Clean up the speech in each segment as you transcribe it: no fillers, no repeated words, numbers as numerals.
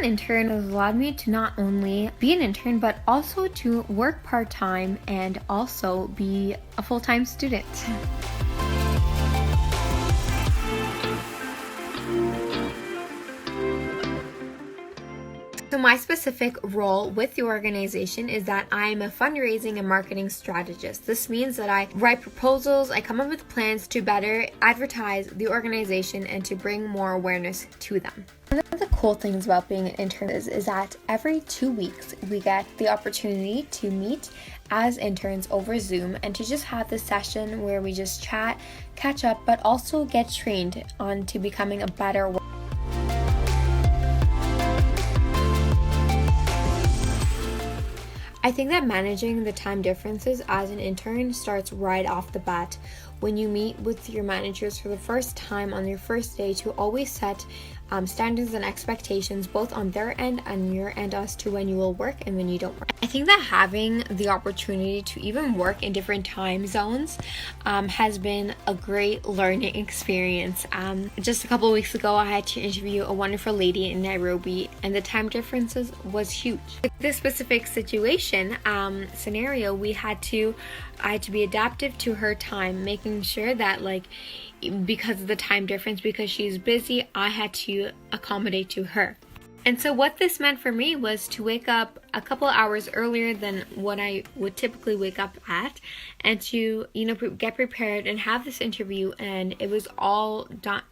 an intern has allowed me to not only be an intern, but also to work part-time and also be a full-time student. So my specific role with the organization is that I am a fundraising and marketing strategist. This means that I write proposals, I come up with plans to better advertise the organization and to bring more awareness to them. One of the cool things about being an intern is that every 2 weeks we get the opportunity to meet as interns over Zoom and to just have this session where we just chat, catch up, but also get trained on to becoming a better worker. I think that managing the time differences as an intern starts right off the bat. When you meet with your managers for the first time on your first day, to always set standards and expectations both on their end and your end as to when you will work and when you don't work. I think that having the opportunity to even work in different time zones has been a great learning experience. Just a couple of weeks ago, I had to interview a wonderful lady in Nairobi, and the time differences was huge. With this specific situation scenario, I had to be adaptive to her time, making sure that because of the time difference, because she's busy, I had to accommodate to her. And so what this meant for me was to wake up a couple hours earlier than what I would typically wake up at, and to get prepared and have this interview, and it was all done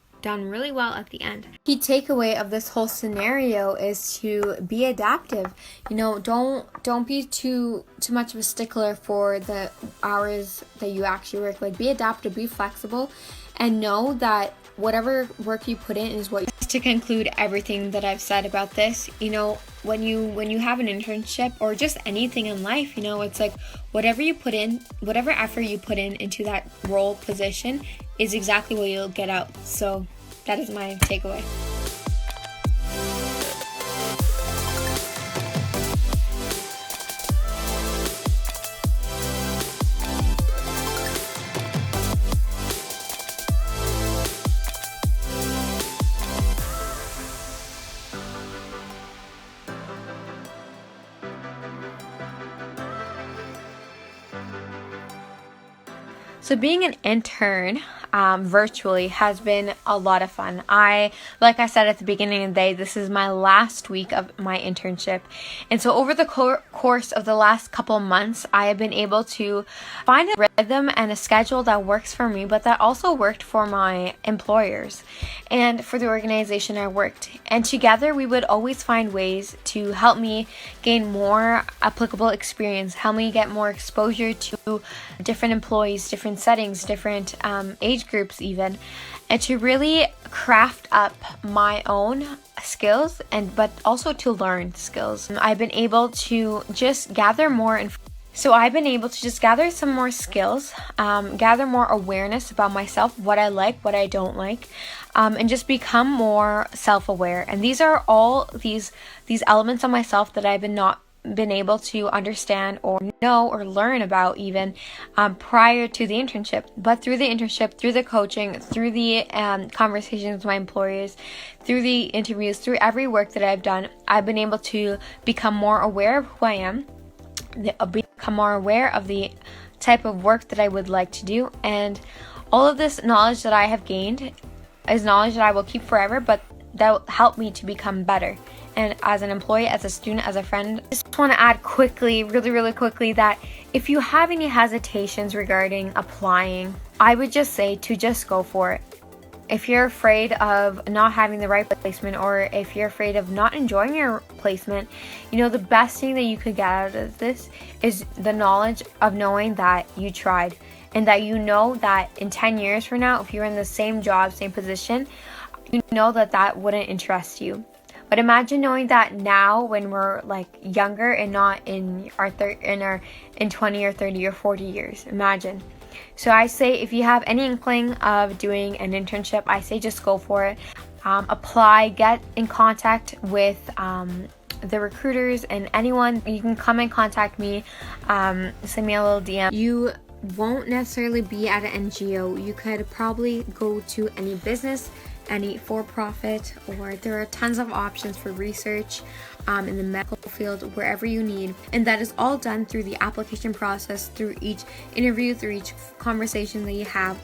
really well at the end. Key takeaway of this whole scenario is to be adaptive. Don't be too much of a stickler for the hours that you actually work. Be adaptive, be flexible, and know that whatever work you put in is what. To conclude everything that I've said about this, when you have an internship or just anything in life, it's like whatever effort you put into that role position is exactly what you'll get out. So that is my takeaway. So being an intern virtually has been a lot of fun. Like I said at the beginning of the day, this is my last week of my internship. And so over the course of the last couple months, I have been able to find a rhythm and a schedule that works for me, but that also worked for my employers and for the organization I worked. And together we would always find ways to help me gain more applicable experience, help me get more exposure to different employees, different settings, different age groups even, and to really craft up my own skills but also to learn skills. I've been able to just gather some more skills, gather more awareness about myself, what I like, what I don't like, and just become more self-aware. And these are all these elements of myself that I've not been able to understand or know or learn about even prior to the internship. But through the internship, through the coaching, through the conversations with my employers, through the interviews, through every work that I've done, I've been able to become more aware of who I am, become more aware of the type of work that I would like to do. And all of this knowledge that I have gained is knowledge that I will keep forever, but that will help me to become better. And as an employee, as a student, as a friend, I just want to add quickly, really quickly, that if you have any hesitations regarding applying, I would just say to just go for it. If you're afraid of not having the right placement, or if you're afraid of not enjoying your placement, the best thing that you could get out of this is the knowledge of knowing that you tried, and that that in 10 years from now, if you're in the same job, same position, that wouldn't interest you. But imagine knowing that now, when we're younger and not in 20 or 30 or 40 years. Imagine. So I say, if you have any inkling of doing an internship, I say just go for it. Apply, get in contact with the recruiters and anyone. You can come and contact me, send me a little DM. You won't necessarily be at an NGO. You could probably go to any business any for-profit, or there are tons of options for research in the medical field, wherever you need. And that is all done through the application process, through each interview, through each conversation that you have.